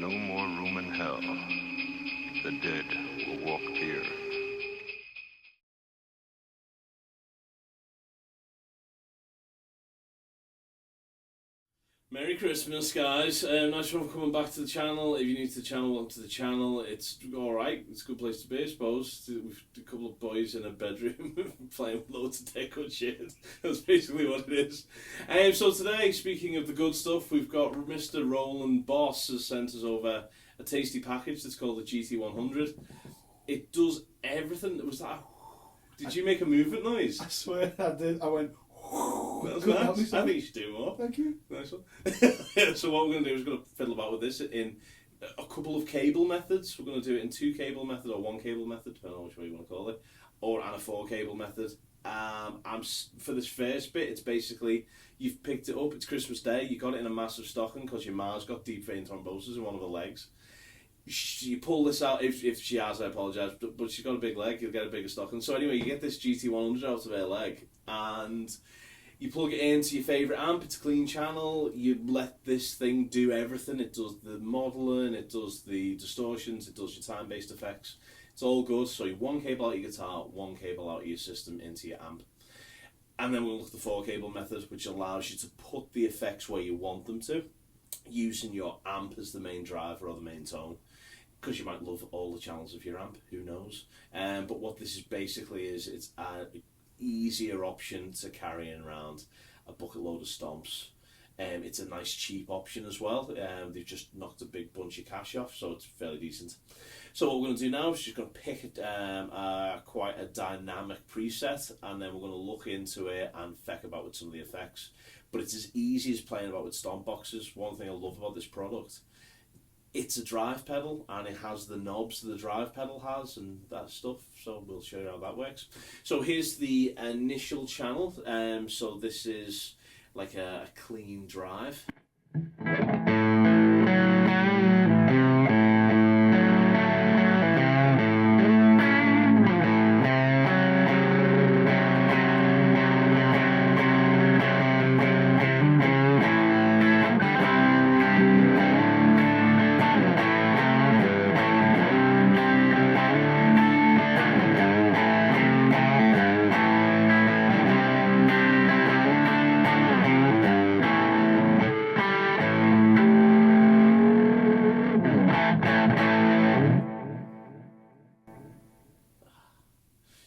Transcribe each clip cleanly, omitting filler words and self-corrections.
no more room in hell. The dead will walk here. Merry Christmas, guys. Nice one for coming back to the channel. If you're new to the channel, welcome to the channel. It's alright. It's a good place to be, I suppose. We've a couple of boys in a bedroom playing with loads of deco shit. That's basically what it is. So today, speaking of the good stuff, we've got Mr. Roland Boss has sent us over a tasty package that's called the GT100. It does everything. Was that... Did you make a movement noise? I swear I did. I went... That was nice. I think you should do more. Thank you. Nice one. So what we're going to do is we're going to fiddle about with this in a couple of cable methods. We're going to do it in 2 cable method or 1 cable method, depending on which way you want to call it, and a 4 cable method. For this first bit, it's basically you've picked it up. It's Christmas Day. You got it in a massive stocking because your ma's got deep vein thrombosis in one of her legs. You pull this out, if she has, I apologise, but she's got a big leg, you'll get a bigger stocking. So anyway, you get this GT100 out of her leg, and you plug it into your favourite amp. It's a clean channel. You let this thing do everything. It does the modelling, it does the distortions, it does your time-based effects. It's all good. So you 1 cable out your guitar, 1 cable out of your system into your amp. And then we'll look at the 4 cable method, which allows you to put the effects where you want them to, using your amp as the main driver or the main tone. Because you might love all the channels of your amp, who knows. But what this is basically is, it's an easier option to carrying around a bucket load of stomps. It's a nice cheap option as well. They've just knocked a big bunch of cash off, so it's fairly decent. So what we're going to do now is just going to pick quite a dynamic preset, and then we're going to look into it and feck about with some of the effects. But it's as easy as playing about with stomp boxes. One thing I love about this product, it's a drive pedal and it has the knobs that the drive pedal has and that stuff, so we'll show you how that works. So here's the initial channel. So this is like a clean drive.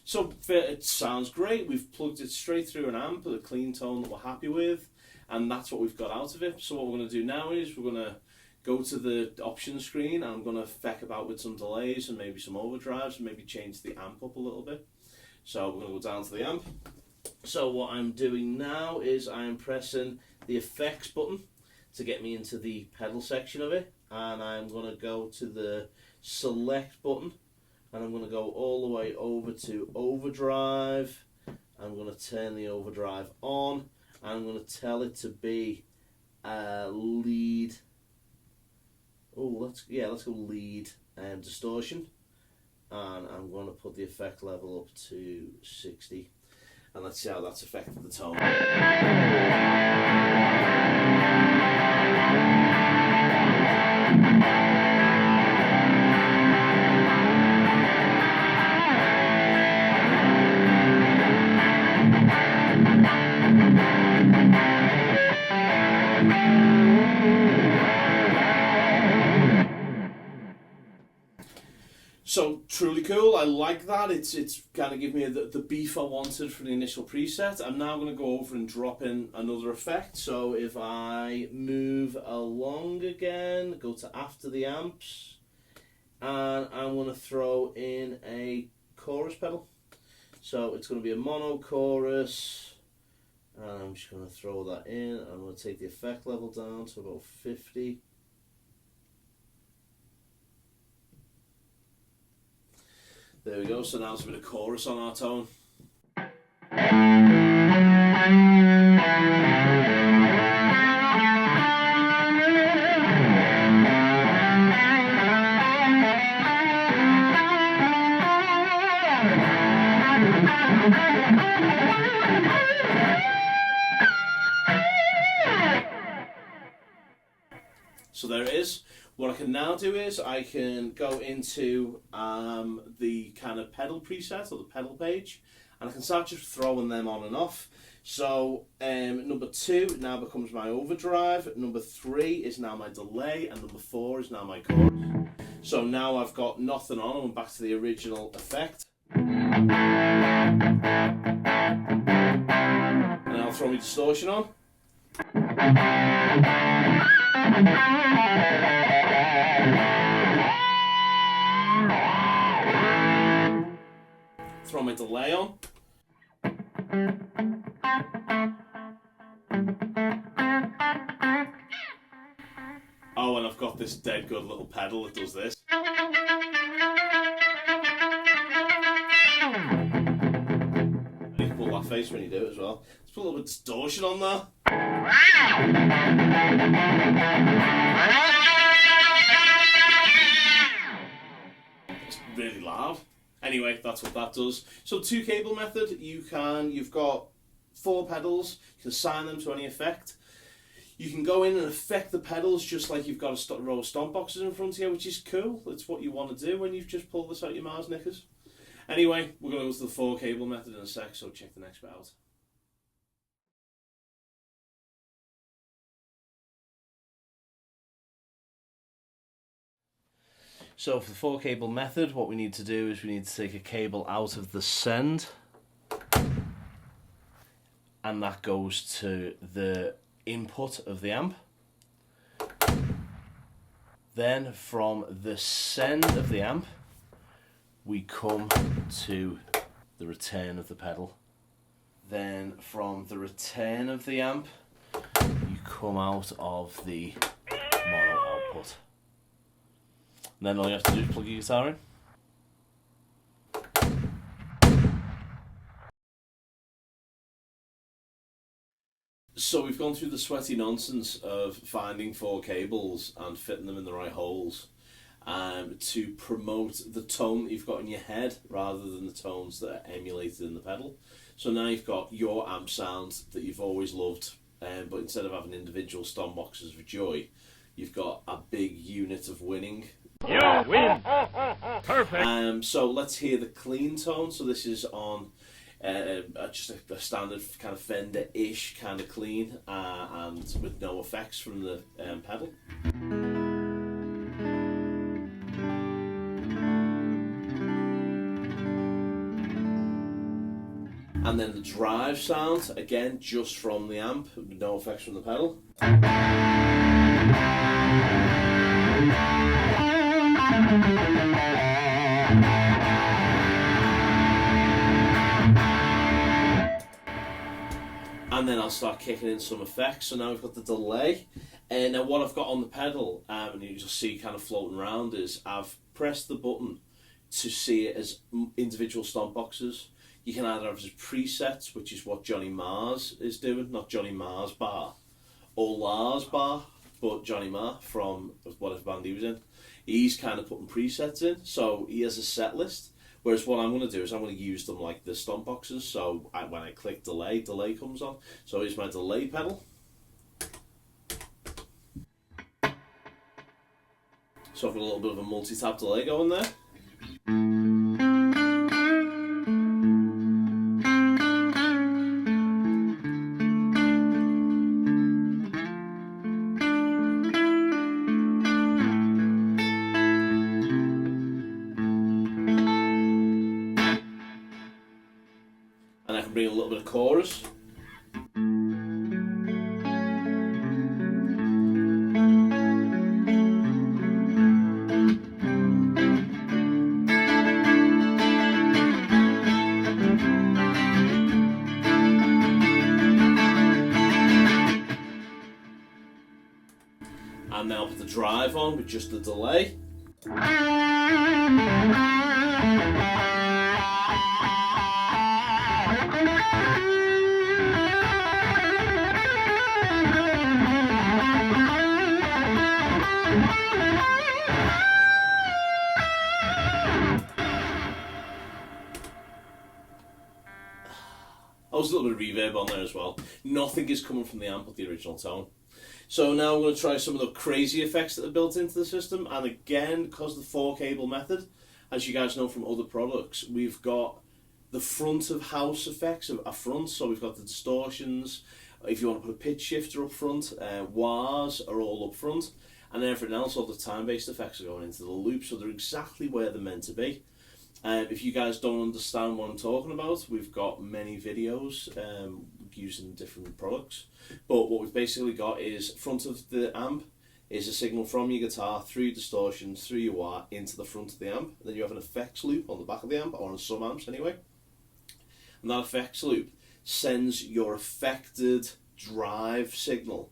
So it sounds great. We've plugged it straight through an amp with a clean tone that we're happy with, and that's what we've got out of it. So what we're going to do now is we're going to go to the options screen, and I'm going to feck about with some delays and maybe some overdrives and maybe change the amp up a little bit. So we're going to go down to the amp. So what I'm doing now is I'm pressing the effects button to get me into the pedal section of it, and I'm going to go to the select button, and I'm going to go all the way over to overdrive. I'm going to turn the overdrive on, and I'm going to tell it to be lead. Oh, let's go lead and distortion, and I'm going to put the effect level up to 60, and let's see how that's affected the tone. So truly cool. I like that. It's kind of giving me the beef I wanted for the initial preset. I'm now going to go over and drop in another effect. So if I move along again, go to after the amps, and I'm going to throw in a chorus pedal. So it's going to be a mono chorus, and I'm just going to throw that in. I'm going to take the effect level down to about 50. There we go, so now there's a bit of chorus on our tone. So there it wires. What I can now do is I can go into the kind of pedal preset or the pedal page, and I can start just throwing them on and off. So number 2 now becomes my overdrive, number 3 is now my delay, and number 4 is now my chorus. So now I've got nothing on, and I'm back to the original effect. And I'll throw my distortion on. Throw my delay on. Oh, and I've got this dead good little pedal that does this. And you can pull that face when you do it as well. Let's put a little bit of distortion on there. It's really loud. Anyway, that's what that does. So 2 cable method, you've got 4 pedals, you can assign them to any effect. You can go in and affect the pedals just like you've got a row of stomp boxes in front of you, which is cool. It's what you want to do when you've just pulled this out your Mars knickers. Anyway, we're going to go to the 4 cable method in a sec, so check the next bit out. So for the 4 cable method, what we need to do is we need to take a cable out of the send, and that goes to the input of the amp. Then from the send of the amp, we come to the return of the pedal. Then from the return of the amp, you come out of the mono output. And then all you have to do is plug your guitar in. So we've gone through the sweaty nonsense of finding 4 cables and fitting them in the right holes to promote the tone that you've got in your head rather than the tones that are emulated in the pedal. So now you've got your amp sound that you've always loved, but instead of having individual stomp boxes of joy, you've got a big unit of winning. You win! Perfect! So let's hear the clean tone. So this is on just a standard kind of Fender-ish kind of clean and with no effects from the pedal. And then the drive sound, again, just from the amp, with no effects from the pedal. And then I'll start kicking in some effects. So now we've got the delay. And now what I've got on the pedal, and you just see kind of floating around, is I've pressed the button to see it as individual stomp boxes. You can either have it as presets, which is what Johnny Mars is doing, not Johnny Mars Bar or Lars Bar, but Johnny Marr from whatever band he was in. He's kind of putting presets in, so he has a set list. Whereas what I'm going to do is I'm going to use them like the stomp boxes. So when I click delay, delay comes on. So here's my delay pedal. So I've got a little bit of a multi-tap delay going there. And I can bring a little bit of chorus. And then I'll put the drive on with just the delay. Oh, there's a little bit of reverb on there as well. Nothing is coming from the amp with the original tone. So now I'm going to try some of the crazy effects that are built into the system. And again, because of the 4-cable method, as you guys know from other products, we've got the front of house effects up front. So we've got the distortions. If you want to put a pitch shifter up front, wahs are all up front. And then everything else, all the time-based effects are going into the loop. So they're exactly where they're meant to be. If you guys don't understand what I'm talking about, we've got many videos using different products. But what we've basically got is front of the amp is a signal from your guitar through distortions, through your wah, into the front of the amp. And then you have an effects loop on the back of the amp, or on some amps anyway. And that effects loop sends your affected drive signal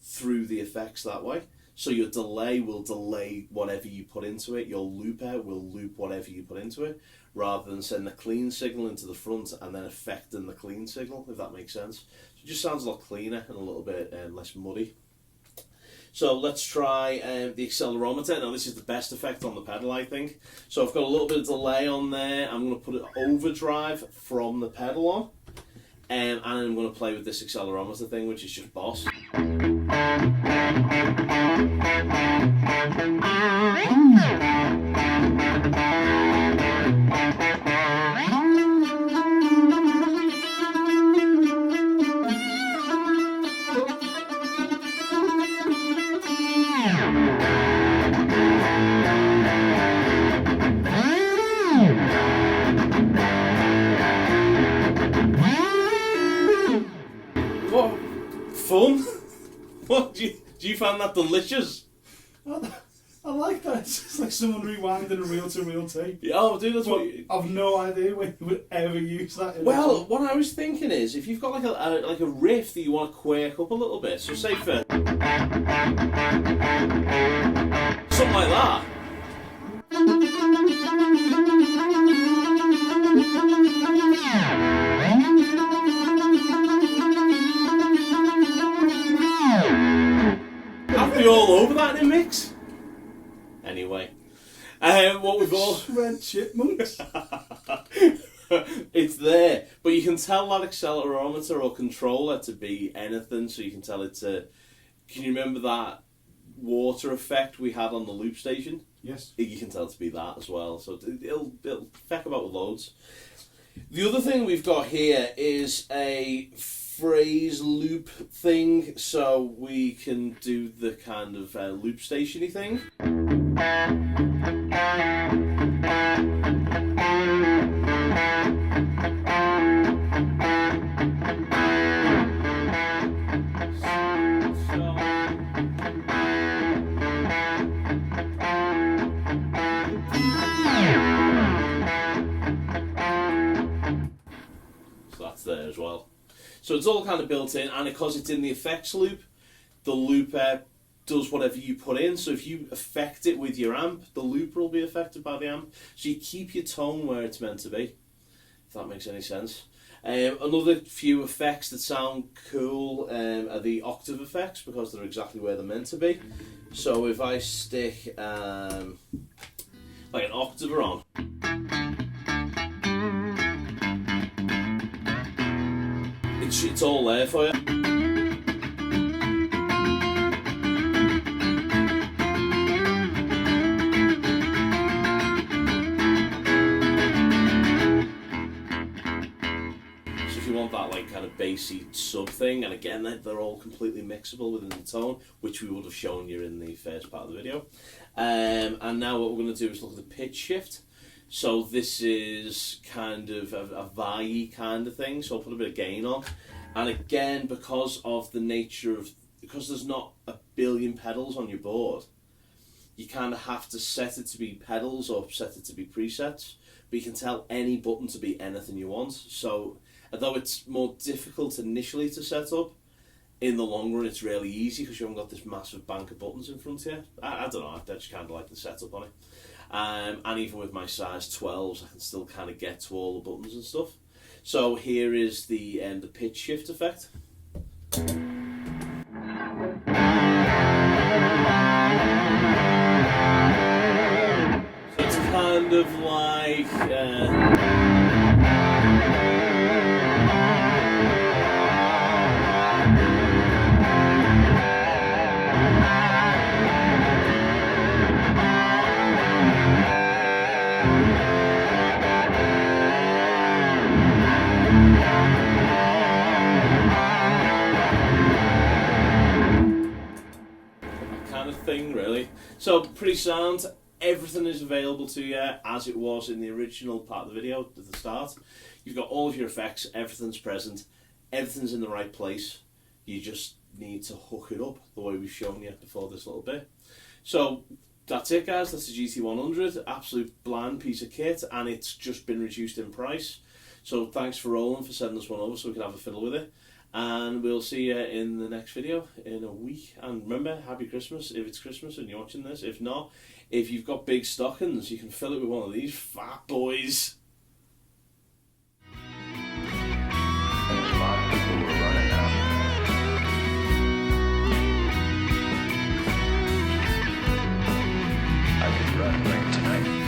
through the effects that way. So your delay will delay whatever you put into it. Your looper will loop whatever you put into it, rather than send the clean signal into the front and then affecting the clean signal, if that makes sense. So it just sounds a lot cleaner and a little bit less muddy. So let's try the accelerometer. Now this is the best effect on the pedal, I think. So I've got a little bit of delay on there. I'm going to put an overdrive from the pedal on. And I'm going to play with this accelerometer thing, which is just Boss. What fun? What do you find that delicious? I like that. It's just like someone rewinding a reel-to-reel tape. Yeah, oh, dude, that's But what. I've no idea when you would ever use that. In Well, what I was thinking is, if you've got like a riff that you want to quirk up a little bit, so say for something like that. I'd be all over that in a mix. Anyway, what we've all Red chipmunks. it's there, but you can tell that accelerometer or controller to be anything. So you can tell it to. Can you remember that water effect we had on the loop station? Yes. You can tell it to be that as well. So it'll feck about with loads. The other thing we've got here is a phrase loop thing, so we can do the kind of loop stationy thing. So that's there as well. So it's all kind of built in, and because it's in the effects loop, the looper does whatever you put in. So if you affect it with your amp, the looper will be affected by the amp. So you keep your tone where it's meant to be, if that makes any sense. Another few effects that sound cool are the octave effects, because they're exactly where they're meant to be. So if I stick like an octaver on, it's all there for you. So if you want that like kind of bassy sub thing, and again they're all completely mixable within the tone, which we would have shown you in the first part of the video. And now what we're going to do is look at the pitch shift. So this is kind of a vibey kind of thing, so I'll put a bit of gain on. And again, because of the nature of, because there's not a billion pedals on your board, you kind of have to set it to be pedals or set it to be presets, but you can tell any button to be anything you want. So although it's more difficult initially to set up, in the long run it's really easy because you haven't got this massive bank of buttons in front of you. I don't know, I just kind of like the setup on it. And even with my size 12s, I can still kind of get to all the buttons and stuff. So here is the pitch shift effect. So it's kind of like really. So pretty sound. Everything is available to you as it was in the original part of the video at the start. You've got all of your effects, everything's present, everything's in the right place. You just need to hook it up the way we've shown you before this little bit. So that's it, guys. That's the GT100, absolute bland piece of kit, and it's just been reduced in price. So thanks for Roland for sending us one over so we can have a fiddle with it. And we'll see you in the next video in a week. And remember, happy Christmas if it's Christmas and you're watching this. If not, if you've got big stockings, you can fill it with one of these fat boys. There's a lot of people who are running now. I could run right tonight.